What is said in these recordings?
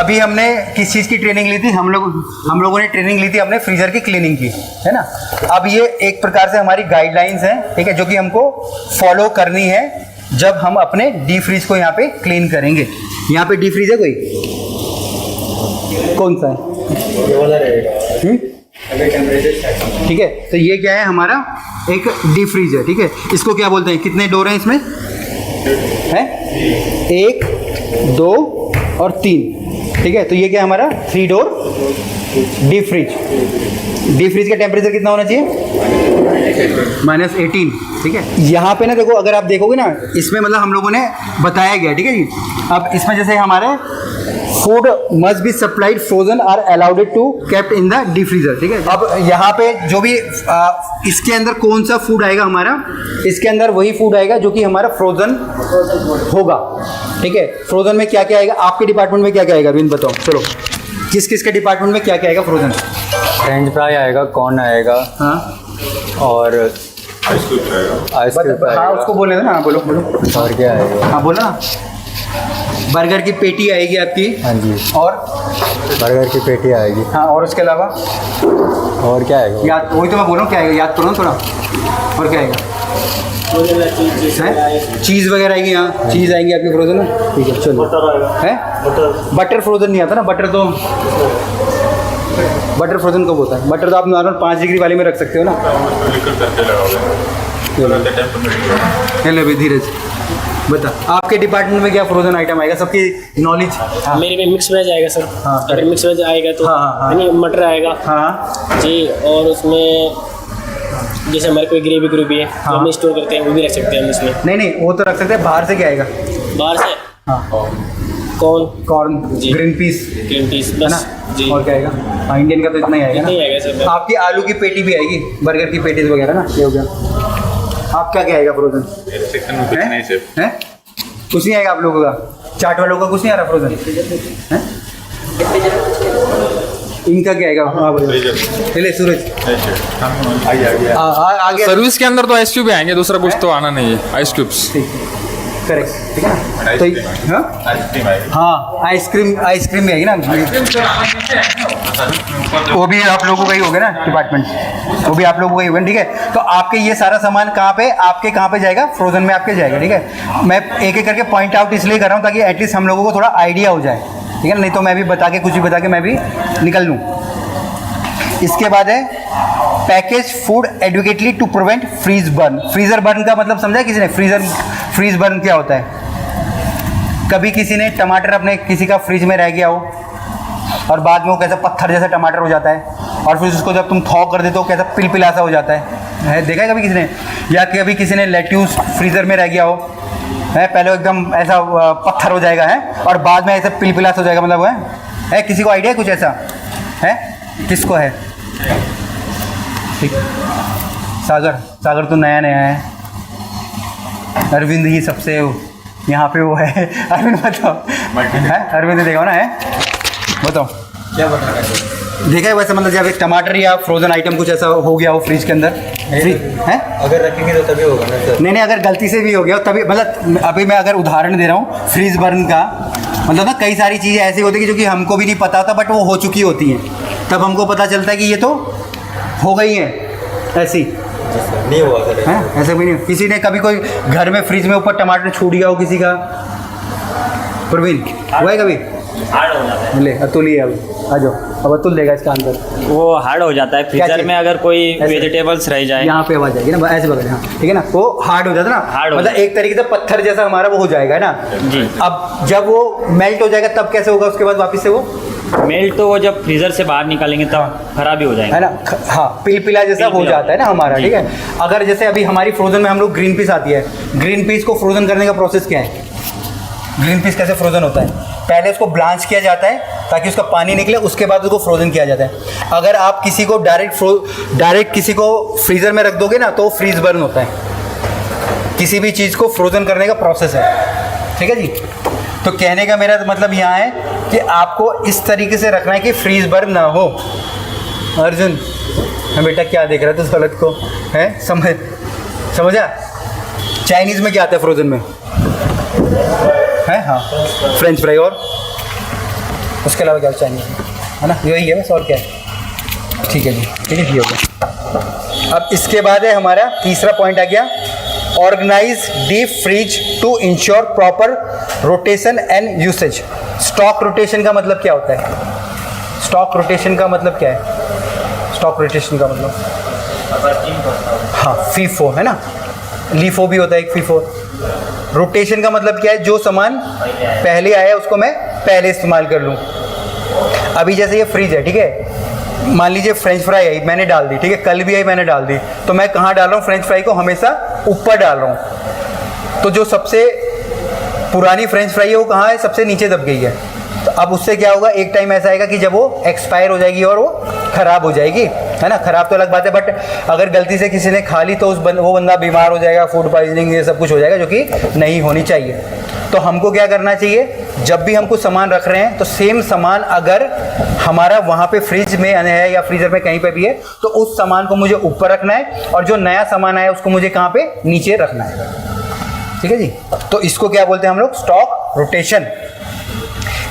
अभी हमने किस चीज़ की ट्रेनिंग ली थी? हम लोगों ने ट्रेनिंग ली थी अपने फ्रीज़र की क्लीनिंग की, है ना। अब ये एक प्रकार से हमारी गाइडलाइंस हैं, ठीक है, जो कि हमको फॉलो करनी है जब हम अपने डी फ्रीज को यहाँ पे क्लीन करेंगे। यहाँ पे डी फ्रीज है कोई? कौन सा है? ये वाला रहेगा। ठीक है, तो ये क्या है? हमारा एक डी फ्रीज है, ठीक है। इसको क्या बोलते हैं? कितने डोर हैं इसमें? हैं 1, 2 और 3, ठीक है। तो ये क्या है? हमारा 3 door deep freeze. Deep freeze का टेम्परेचर कितना होना चाहिए? -18, ठीक है। यहाँ पे ना देखो, अगर आप देखोगे ना, इसमें मतलब हम लोगों ने बताया गया, ठीक है जी। अब इसमें जैसे हमारे food must be supplied frozen are allowed to kept in the deep freezer, ठीक है। अब यहाँ पे जो भी इसके अंदर कौन सा फूड आएगा हमारा, इसके अंदर वही फूड आएगा जो कि हमारा फ्रोजन होगा, ठीक है। फ्रोजन में क्या क्या आएगा? आपके डिपार्टमेंट में क्या क्या आएगा अरविंद बताओ? चलो, किस किस के डिपार्टमेंट में क्या क्या आएगा फ्रोजन? फ्रेंच फ्राई आएगा, कॉर्न आएगा, हाँ, और आइसक्रीम। हाँ, उसको बोले ना। हाँ, बोलो। और क्या आएगा? हाँ, बोलो ना। बर्गर की पेटी आएगी आपकी। हाँ जी। और बर्गर की पेटी आएगी। हाँ, और उसके अलावा और क्या आएगा? याद, वही तो मैं बोल रहा हूँ, क्या आएगा? याद करो ना थोड़ा। और क्या आएगा? चीज़ वगैरह आएगी। हाँ, चीज़ आएंगी आपकी फ्रोजन में, ठीक है। चलो, है बटर फ्रोजन नहीं आता ना। बटर फ्रोजन कब होता है? बटर तो आप नॉर्मल 5 डिग्री वाले में रख सकते हो ना। चलो अभी धीरज बता, आपके डिपार्टमेंट में क्या फ्रोजन आइटम आएगा? सबकी नॉलेज। हाँ। मेरे में मिक्स वेज आएगा सर। हाँ, अगर मिक्स वेज आएगा तो मटर आएगा। हाँ जी, और उसमें जैसे हमारे कोई ग्रेवी है जो हम स्टोर करते हैं, वो भी रख सकते हैं हम इसमें। नहीं, वो तो रख सकते हैं। बाहर से क्या आएगा? बाहर से हाँ, कॉर्न, ग्रीन पीस बस जी। और क्या आएगा? हाँ, इंडियन का तो इतना ही आएगा ना। सर। आपकी आलू की पेटी भी आएगी, बर्गर की पेटीज वगैरह ना, ये हो गया। आपका क्या आएगा फ्रोजन? है कुछ नहीं आएगा आप लोगों का? चाट वालों का कुछ नहीं आ रहा फ्रोजन? इनका क्या आएगा? हाँ बोलिए सूरज। आगे सर्विस के अंदर तो आइस क्यूब आएंगे, दूसरा कुछ तो आना नहीं है। आइस क्यूब्स, करेक्ट, ठीक है ना। तो आइसक्रीम भी आएगी ना। वो भी आप लोगों का ही होगा ना डिपार्टमेंट, वो भी आप लोगों का ही होगा, ठीक है। तो आपके ये सारा सामान कहाँ पे, आपके कहाँ पे जाएगा? फ्रोजन में आपके जाएगा, ठीक है। मैं एक एक करके पॉइंट आउट इसलिए कर रहा हूँ ताकि एटलीस्ट हम लोगों को थोड़ा आइडिया हो जाए, ठीक है। नहीं तो मैं भी बता के, कुछ भी बता के मैं भी निकल लूँ। इसके बाद है package food adequately to prevent freeze burn. Freezer burn का मतलब समझा किसी ने? फ्रीज बर्न क्या होता है? कभी किसी ने टमाटर अपने किसी का फ्रिज में रह गया हो और बाद में वो कैसा पत्थर जैसा टमाटर हो जाता है, और फिर उसको जब तुम थॉ कर देते हो कैसा पिलपिला सा हो जाता है, देखा है कभी किसी ने? या कभी किसी ने लेट्यूस फ्रीजर में रह गया हो, है पहले एकदम ऐसा पत्थर हो जाएगा है, और बाद में ऐसा पिलपिला सा हो जाएगा, मतलब है किसी को आइडिया कुछ ऐसा है? किसको है? ठीक, सागर तो नया है। अरविंद ही सबसे यहाँ पे वो है। अरविंद बताओ, है अरविंद देखा ना, है बताओ क्या बता रहा है? देखा है वैसे, मतलब जब एक टमाटर या फ्रोजन आइटम कुछ ऐसा हो गया हो फ्रिज के अंदर, है अगर रखेंगे तो तभी होगा ना सर। नहीं, अगर गलती से भी हो गया तभी, मतलब अभी मैं अगर उदाहरण दे रहा हूँ फ्रीज बर्न का, मतलब ना कई सारी चीज़ें ऐसी होती है जो कि हमको भी नहीं पता था, बट वो हो चुकी होती हैं, तब हमको पता चलता है कि ये तो हो गई है। ऐसी नहीं हुआ सर, ऐसा भी नहीं। किसी ने कभी कोई घर में फ्रिज में ऊपर टमाटर छूट गया हो किसी का? प्रवीण हुआ है कभी? हार्ड हो जाता है। ले अतुल ही है, आ जाओ, अब अतुल लेगा इसका आंसर। वो हार्ड हो जाता है फ्रीजर में, अगर कोई वेजिटेबल्स रह जाए। यहाँ पे आवाज आएगी ना, ऐसे बगल, हाँ ठीक है ना, वो हार्ड हो जाता है ना, मतलब एक तरीके से पत्थर जैसा हमारा वो हो जाएगा ना जी। अब जब वो मेल्ट हो जाएगा तब कैसे होगा उसके बाद वापस से वो मेल्ट? तो वो जब फ्रीजर से बाहर निकालेंगे तब खराब ही हो जाएगा, है ना। हाँ, पिलपिला जैसा हो जाता है ना हमारा, ठीक है। अगर जैसे अभी हमारी फ्रोजन में हम लोग ग्रीन पीस आती है, ग्रीन पीस को फ्रोजन करने का प्रोसेस क्या है? ग्रीन पीस कैसे फ्रोजन होता है? पहले उसको ब्लांच किया जाता है ताकि उसका पानी निकले, उसके बाद उसको फ्रोजन किया जाता है। अगर आप किसी को डायरेक्ट किसी को फ्रीज़र में रख दोगे ना तो फ्रीज बर्न होता है। किसी भी चीज़ को फ्रोजन करने का प्रोसेस है, ठीक है जी। तो कहने का मेरा मतलब यहाँ है कि आपको इस तरीके से रखना है कि फ्रीज बर्न ना हो। अर्जुन, मैं बेटा क्या देख रहा था उस गलत को, है समझा? चाइनीज़ में क्या आता है फ्रोजन में? है हाँ, फ्रेंच फ्राई और उसके अलावा क्या चाहिए, है ना, यही है बस, और क्या है। ठीक है जी, ठीक है, ये हो गया। अब इसके बाद है हमारा तीसरा पॉइंट आ गया, organise deep freeze to ensure proper rotation and usage. Stock rotation का मतलब क्या होता है? स्टॉक रोटेशन का मतलब क्या है? स्टॉक रोटेशन का मतलब, हाँ, फीफो है ना, लीफो भी होता है एक फीफो। रोटेशन का मतलब क्या है? जो सामान पहले आया उसको मैं पहले इस्तेमाल कर लूँ। अभी जैसे ये फ्रिज है, ठीक है, मान लीजिए फ्रेंच फ्राई आई, मैंने डाल दी, ठीक है, कल भी आई मैंने डाल दी, तो मैं कहाँ डाल रहा हूँ? फ्रेंच फ्राई को हमेशा ऊपर डाल रहा हूँ। तो जो सबसे पुरानी फ्रेंच फ्राई है वो कहाँ है? सबसे नीचे दब गई है। तो अब उससे क्या होगा? एक टाइम ऐसा आएगा कि जब वो एक्सपायर हो जाएगी और वो ख़राब हो जाएगी, है ना। ख़राब तो अलग बात है, बट अगर गलती से किसी ने खा ली तो वो बंदा बीमार हो जाएगा, फूड पॉइजनिंग, ये सब कुछ हो जाएगा, जो कि नहीं होनी चाहिए। तो हमको क्या करना चाहिए? जब भी हम कुछ सामान रख रहे हैं तो सेम सामान अगर हमारा वहाँ पे फ्रिज में है या फ्रीज़र में कहीं पे भी है, तो उस सामान को मुझे ऊपर रखना है, और जो नया सामान आया उसको मुझे कहाँ पे? नीचे रखना है। ठीक है जी। तो इसको क्या बोलते हैं हम लोग? Stock rotation.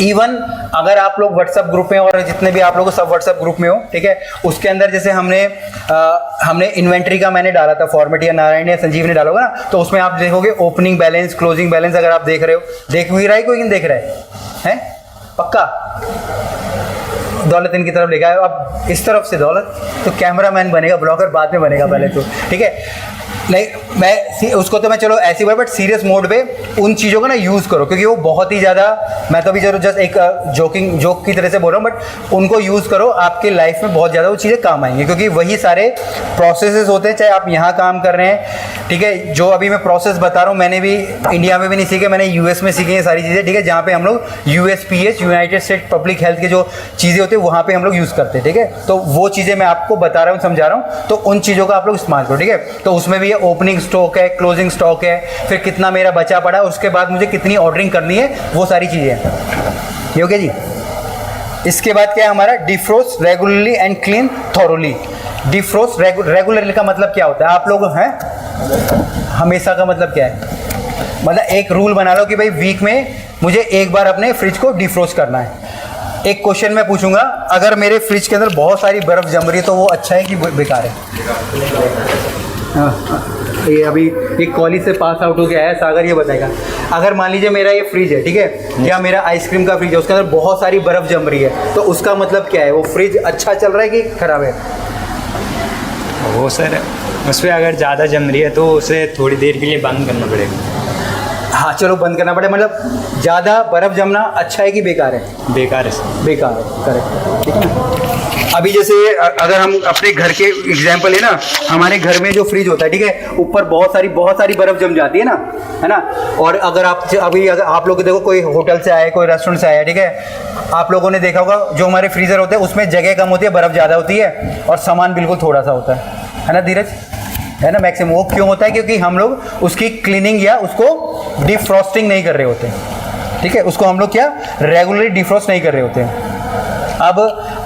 इवन अगर आप लोग व्हाट्सएप ग्रुप में, और जितने भी आप लोग सब व्हाट्सएप ग्रुप में हो, ठीक है, उसके अंदर जैसे हमने इन्वेंट्री का मैंने डाला था फॉर्मेट, या नारायण या संजीव ने डाला होगा ना, तो उसमें आप देखोगे ओपनिंग बैलेंस, क्लोजिंग बैलेंस, अगर आप देख रहे हो, देख भी रहा है कोई नहीं देख रहा है? पक्का? दौलत इनकी तरफ लेगा, अब इस तरफ से दौलत, तो कैमरामैन बनेगा, ब्लॉगर बाद में बनेगा पहले तो, ठीक है। नहीं, मैं उसको तो मैं चलो ऐसी बात, बट सीरियस मोड पे उन चीज़ों का ना यूज़ करो, क्योंकि वो बहुत ही ज़्यादा, मैं तो अभी जस्ट एक जोक की तरह से बोल रहा हूँ, बट उनको यूज़ करो, आपके लाइफ में बहुत ज़्यादा वो चीज़ें काम आएंगी, क्योंकि वही सारे प्रोसेसेस होते हैं, चाहे आप यहाँ काम कर रहे हैं, ठीक है। जो अभी मैं प्रोसेस बता रहा हूँ, मैंने भी इंडिया में भी नहीं सीखे, मैंने यूएस में सीखे हैं सारी चीज़ें, ठीक है, जहाँ पे हम लोग USPH, United state public health के जो चीज़ें होती है वहाँ पे हम लोग यूज़ करते हैं, ठीक है। तो वो चीज़ें मैं आपको बता रहा हूँ, समझा रहा हूँ, तो उन चीज़ों का आप लोग इस्तेमाल करो, ठीक है। तो उसमें भी ओपनिंग स्टॉक है, क्लोजिंग स्टॉक है, फिर कितना मेरा बचा पड़ा है, उसके बाद मुझे कितनी ऑर्डरिंग करनी है, वो सारी चीज़ें हैं। ये हो गया जी। इसके बाद क्या है हमारा? Defrost regularly and clean thoroughly. Defrost regularly का मतलब क्या होता है? आप लोग हैं, हमेशा का मतलब क्या है? मतलब एक रूल बना लो कि भाई वीक में मुझे एक बार अपने फ्रिज को डिफ्रोस्ट करना है। एक क्वेश्चन मैं पूछूंगा, अगर मेरे फ्रिज के अंदर बहुत सारी बर्फ़ जम रही है तो वो अच्छा है कि बेकार है? ये अभी एक कॉलेज से पास आउट होके आया सागर, ये बताएगा। अगर मान लीजिए मेरा ये फ्रिज है, ठीक है, या मेरा आइसक्रीम का फ्रिज है, उसके अंदर बहुत सारी बर्फ़ जम रही है, तो उसका मतलब क्या है? वो फ्रिज अच्छा चल रहा है कि ख़राब है? वो सर, उस पर अगर ज़्यादा जम रही है तो उसे थोड़ी देर के लिए बंद करना पड़ेगा। हाँ, चलो बंद करना पड़े, मतलब ज़्यादा बर्फ़ जमना अच्छा है कि बेकार है? बेकार है सर। बेकार है, करेक्ट, ठीक है ना। अभी जैसे अगर हम अपने घर के एग्जाम्पल है ना, हमारे घर में जो फ्रिज होता है, ठीक है, ऊपर बहुत सारी बर्फ़ जम जाती है ना, और अगर अगर आप लोग देखो, कोई होटल से आए, कोई रेस्टोरेंट से आया, ठीक है, आप लोगों ने देखा होगा जो हमारे फ्रीज़र होते हैं उसमें जगह कम होती है, बर्फ़ ज़्यादा होती है, और सामान बिल्कुल थोड़ा सा होता है ना धीरज, है ना, मैक्सिमम। वो क्यों होता है? क्योंकि हम लोग उसकी क्लीनिंग या उसको डिफ्रॉस्टिंग नहीं कर रहे होते, ठीक है, उसको हम लोग क्या रेगुलरली डिफ्रॉस्ट नहीं कर रहे होते हैं। अब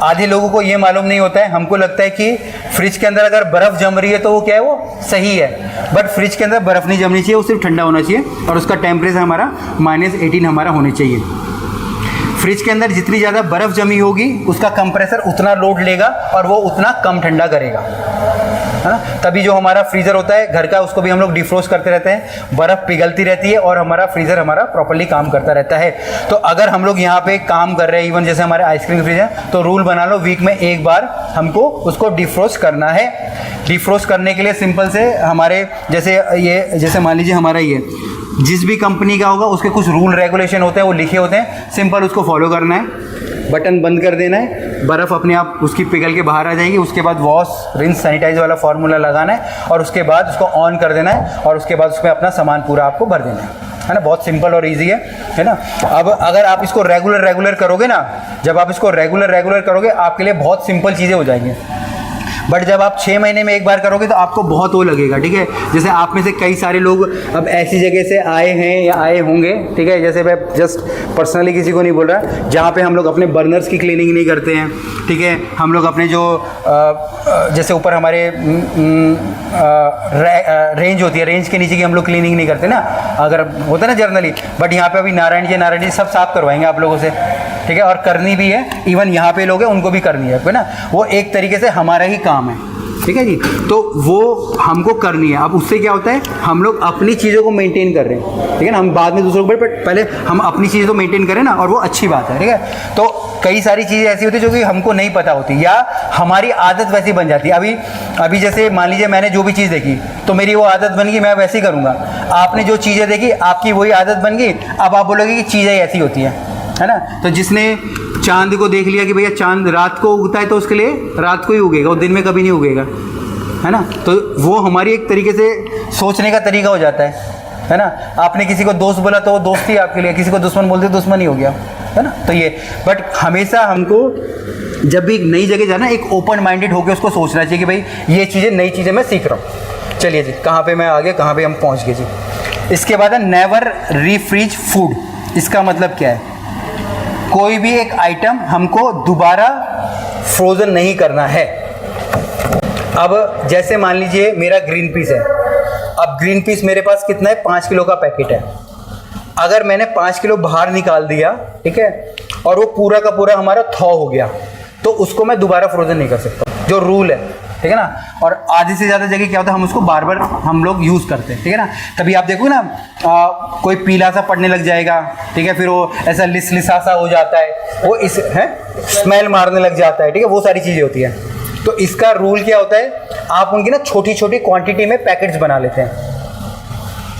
आधे लोगों को ये मालूम नहीं होता है, हमको लगता है कि फ्रिज के अंदर अगर बर्फ़ जम रही है तो वो क्या है, वो सही है, बट फ्रिज के अंदर बर्फ़ नहीं जमनी चाहिए, वो सिर्फ ठंडा होना चाहिए, और उसका टेम्परेचर हमारा -18 हमारा होना चाहिए। फ्रिज के अंदर जितनी ज़्यादा बर्फ़ जमी होगी उसका कंप्रेसर उतना लोड लेगा और वो उतना कम ठंडा करेगा, है ना। तभी जो हमारा फ्रीज़र होता है घर का, उसको भी हम लोग डिफ्रोस्ट करते रहते हैं, बर्फ़ पिघलती रहती है और हमारा फ्रीज़र हमारा प्रॉपर्ली काम करता रहता है। तो अगर हम लोग यहाँ पे काम कर रहे हैं, इवन जैसे हमारे आइसक्रीम फ्रिज है, तो रूल बना लो वीक में एक बार हमको उसको डिफ्रोस्ट करना है। डिफ्रोस्ट करने के लिए सिंपल से हमारे जैसे मान लीजिए हमारा ये जिस भी कंपनी का होगा उसके कुछ रूल रेगुलेशन होते हैं, वो लिखे होते हैं, सिंपल उसको फॉलो करना है, बटन बंद कर देना है, बर्फ़ अपने आप उसकी पिघल के बाहर आ जाएगी, उसके बाद वॉश रिंस सैनिटाइज वाला फार्मूला लगाना है और उसके बाद उसको ऑन कर देना है और उसके बाद उसमें अपना सामान पूरा आपको भर देना है ना। बहुत सिंपल और इजी है ना। अब अगर आप इसको रेगुलर करोगे ना, जब आप इसको रेगुलर करोगे आपके लिए बहुत सिंपल चीज़ें हो जाएंगी, बट जब आप 6 महीने में एक बार करोगे तो आपको बहुत वो लगेगा, ठीक है। जैसे आप में से कई सारे लोग अब ऐसी जगह से आए हैं या आए होंगे, ठीक है, जैसे मैं जस्ट पर्सनली किसी को नहीं बोल रहा, जहाँ पे हम लोग अपने बर्नर्स की क्लीनिंग नहीं करते हैं, ठीक है, हम लोग अपने जो जैसे ऊपर हमारे रेंज होती है, रेंज के नीचे की हम लोग क्लीनिंग नहीं करते ना, अगर होता है ना जर्नली, बट यहाँ पे अभी नारायण जी सब साफ करवाएंगे आप लोगों से, ठीक ठीक है, और करनी भी है, इवन यहाँ पे लोग हैं उनको भी करनी है ना, वो एक तरीके से हमारा ही काम है, ठीक है जी। तो वो हमको करनी है। अब उससे क्या होता है, हम लोग अपनी चीज़ों को मेंटेन कर रहे हैं, ठीक है ना, हम बाद में दूसरों को, बट पहले हम अपनी चीज़ें तो मेंटेन करें ना, और वो अच्छी बात है, ठीक है। तो कई सारी चीज़ें ऐसी होती है जो कि हमको नहीं पता होती, या हमारी आदत वैसी बन जाती है। अभी जैसे मान लीजिए मैंने जो भी चीज़ देखी तो मेरी वो आदत बन गई, मैं वैसे ही करूँगा। आपने जो चीज़ें देखी आपकी वही आदत बन गई, अब आप बोलोगे कि चीज़ें ऐसी होती है ना। तो जिसने चांद को देख लिया कि भैया चांद रात को उगता है तो उसके लिए रात को ही उगेगा, वो दिन में कभी नहीं उगेगा, है ना। तो वो हमारी एक तरीके से सोचने का तरीका हो जाता है ना। आपने किसी को दोस्त बोला तो वो दोस्त ही आपके लिए, किसी को दुश्मन बोलते दुश्मन ही हो गया, है ना। तो ये बट हमेशा हमको जब भी नई जगह जाना, एक ओपन माइंडेड होकर उसको सोचना चाहिए कि भाई ये चीज़ें, नई चीज़ें मैं सीख रहा हूँ। चलिए जी, कहाँ पे मैं आगे, कहाँ पे हम पहुँच गए जी। इसके बाद है नेवर रीफ्रीज फूड। इसका मतलब क्या है, कोई भी एक आइटम हमको दोबारा फ्रोज़न नहीं करना है। अब जैसे मान लीजिए मेरा ग्रीन पीस है, अब ग्रीन पीस मेरे पास कितना है, 5 किलो का पैकेट है। अगर मैंने 5 किलो बाहर निकाल दिया, ठीक है, और वो पूरा का पूरा हमारा थॉ हो गया, तो उसको मैं दोबारा फ्रोज़न नहीं कर सकता, जो रूल है, ठीक है ना। और आधी से ज़्यादा जगह क्या होता है, हम उसको बार बार हम लोग यूज़ करते हैं, ठीक है ना। तभी आप देखो ना, कोई पीला सा पड़ने लग जाएगा, ठीक है, फिर वो ऐसा लिसा सा हो जाता है, वो इस है स्मेल मारने लग जाता है, ठीक है, वो सारी चीज़ें होती हैं। तो इसका रूल क्या होता है, आप उनकी ना छोटी छोटी क्वांटिटी में पैकेट्स बना लेते हैं।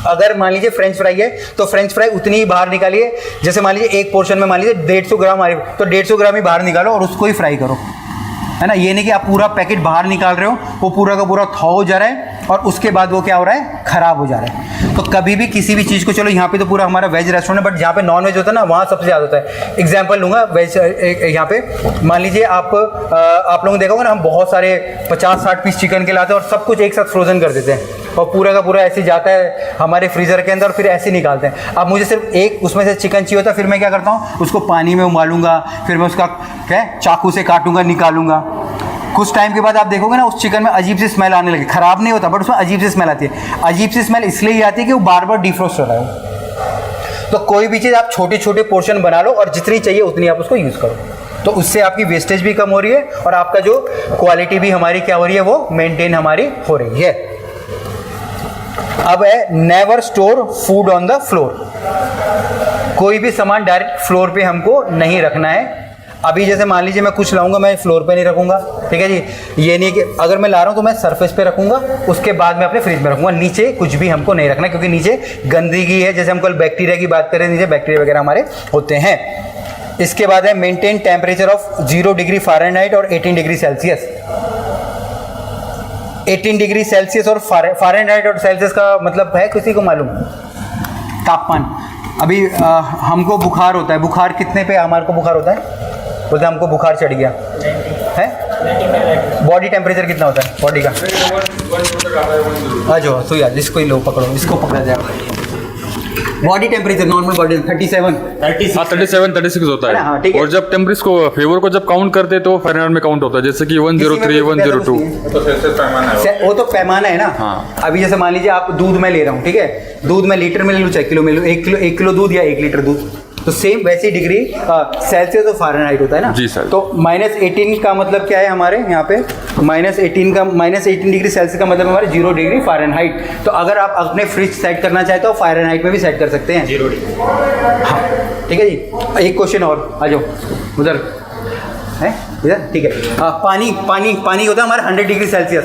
अगर मान लीजिए फ्रेंच फ्राई है तो फ्रेंच फ्राई उतनी ही बाहर निकालिए, जैसे मान लीजिए एक पोर्शन में मान लीजिए 150 ग्राम आ रही, तो 150 ग्राम ही बाहर निकालो और उसको ही फ्राई करो, है ना। ये नहीं कि आप पूरा पैकेट बाहर निकाल रहे हो, वो पूरा का पूरा थॉ हो जा रहा है और उसके बाद वो क्या हो रहा है, ख़राब हो जा रहा है। तो कभी भी किसी भी चीज़ को, चलो यहाँ पे तो पूरा हमारा वेज रेस्टोरेंट है, बट जहाँ पे नॉन वेज होता है ना, वहाँ सबसे ज़्यादा होता है। एग्जाम्पल लूँगा वेज, यहाँ पे मान लीजिए आप लोगों ने देखा होगा ना, हम बहुत सारे 50-60 पीस चिकन के लाते हैं और सब कुछ एक साथ फ्रोज़न कर देते हैं, और पूरा का पूरा ऐसे जाता है हमारे फ्रीज़र के अंदर और फिर ऐसे निकालते हैं। अब मुझे सिर्फ एक उसमें से चिकन चाहिए होता है, फिर मैं क्या करता हूँ, उसको पानी में उबालूंगा, फिर मैं उसका क्या चाकू से काटूंगा, निकालूंगा। कुछ टाइम के बाद आप देखोगे ना, उस चिकन में अजीब सी स्मेल आने लगी, ख़राब नहीं होता बट उसमें अजीब सी स्मेल आती है। अजीब सी स्मेल इसलिए ही आती है कि वो बार बार डिफ्रोस्ट हो रहा है। तो कोई भी चीज़ आप छोटे छोटे पोर्शन बना लो और जितनी चाहिए उतनी आप उसको यूज़ करो, तो उससे आपकी वेस्टेज भी कम हो रही है और आपका जो क्वालिटी भी हमारी क्या हो रही है, वो मेंटेन हमारी हो रही है। अब है never store food on the floor. कोई भी सामान डायरेक्ट फ्लोर पे हमको नहीं रखना है। अभी जैसे मान लीजिए मैं कुछ लाऊंगा, मैं फ्लोर पे नहीं रखूंगा, ठीक है जी। ये नहीं कि अगर मैं ला रहा हूँ तो मैं सरफेस पे रखूंगा, उसके बाद मैं अपने फ्रिज में रखूंगा। नीचे कुछ भी हमको नहीं रखना, क्योंकि नीचे गंदगी है। जैसे हम कल बैक्टीरिया की बात करें, नीचे बैक्टीरिया वगैरह हमारे होते हैं। इसके बाद है maintain temperature of 0 degree Fahrenheit और 18 डिग्री सेल्सियस। 18 डिग्री सेल्सियस और फ़ारेनहाइट और सेल्सियस का मतलब है, किसी को मालूम? तापमान। अभी हमको बुखार होता है, बुखार कितने पे हमारे को बुखार होता है? बोलते हमको बुखार चढ़ गया है। बॉडी टेम्परेचर कितना होता है बॉडी का? आ जाओ तो यार, इसको ही लो, पकड़ो, इसको पकड़ा जाए। बॉडी टेम्परेचर नॉर्मल बॉडी 37-36 होता हाँ, है। ठीक है। और जब टेम्परेचर को फेवर को जब काउंट करते हैं तो फ़ारेनहाइट में काउंट होता है, जैसे कि 103, 102। वो तो पैमाना है ना। हाँ। अभी जैसे मान लीजिए आप दूध में ले रहा हूँ, ठीक है, दूध में लीटर में ले लूँ चाहे किलो में लूँ, 1 किलो दूध या 1 लीटर दूध, तो सेम वैसी डिग्री सेल्सियस और फ़ारेनहाइट होता है ना। जी सर। तो -18 का मतलब क्या है हमारे यहाँ पे? -18 डिग्री सेल्सियस का मतलब हमारे 0 डिग्री फ़ारेनहाइट। तो अगर आप अपने फ्रिज सेट करना चाहते हो फ़ारेनहाइट में भी सेट कर सकते हैं, 0 डिग्री। हाँ, ठीक है जी। एक क्वेश्चन और, आ जाओ उधर है, इधर, ठीक है। पानी पानी पानी होता है हमारा 100 डिग्री सेल्सियस,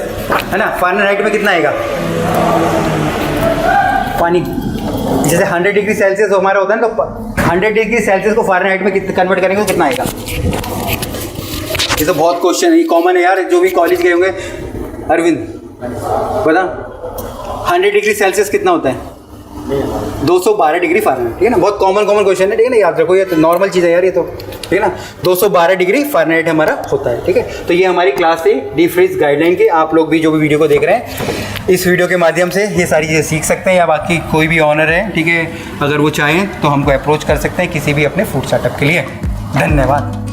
है ना। फ़ारेनहाइट में कितना आएगा पानी? जैसे 100 डिग्री सेल्सियस हमारा होता है ना, तो 100 डिग्री सेल्सियस को फ़ारेनहाइट में कन्वर्ट करेंगे तो कितना आएगा? ये तो बहुत क्वेश्चन है, ये कॉमन है यार, जो भी कॉलेज गए होंगे। अरविंद बता, 100 डिग्री सेल्सियस कितना होता है? 212 डिग्री फ़ारेनहाइट, ठीक है ना। बहुत कॉमन क्वेश्चन है, ठीक है ना, याद रखो, ये तो नॉर्मल चीज़ है यार, ये तो, ठीक है ना। 212 डिग्री फ़ारेनहाइट हमारा होता है, ठीक है। तो ये हमारी क्लास थी डीप फ्रीज गाइडलाइन की। आप लोग भी जो भी वीडियो को देख रहे हैं, इस वीडियो के माध्यम से ये सारी चीज़ें सीख सकते हैं, या बाकी कोई भी ऑनर है, ठीक है, अगर वो चाहें तो हमको अप्रोच कर सकते हैं किसी भी अपने फूड स्टार्टअप के लिए। धन्यवाद।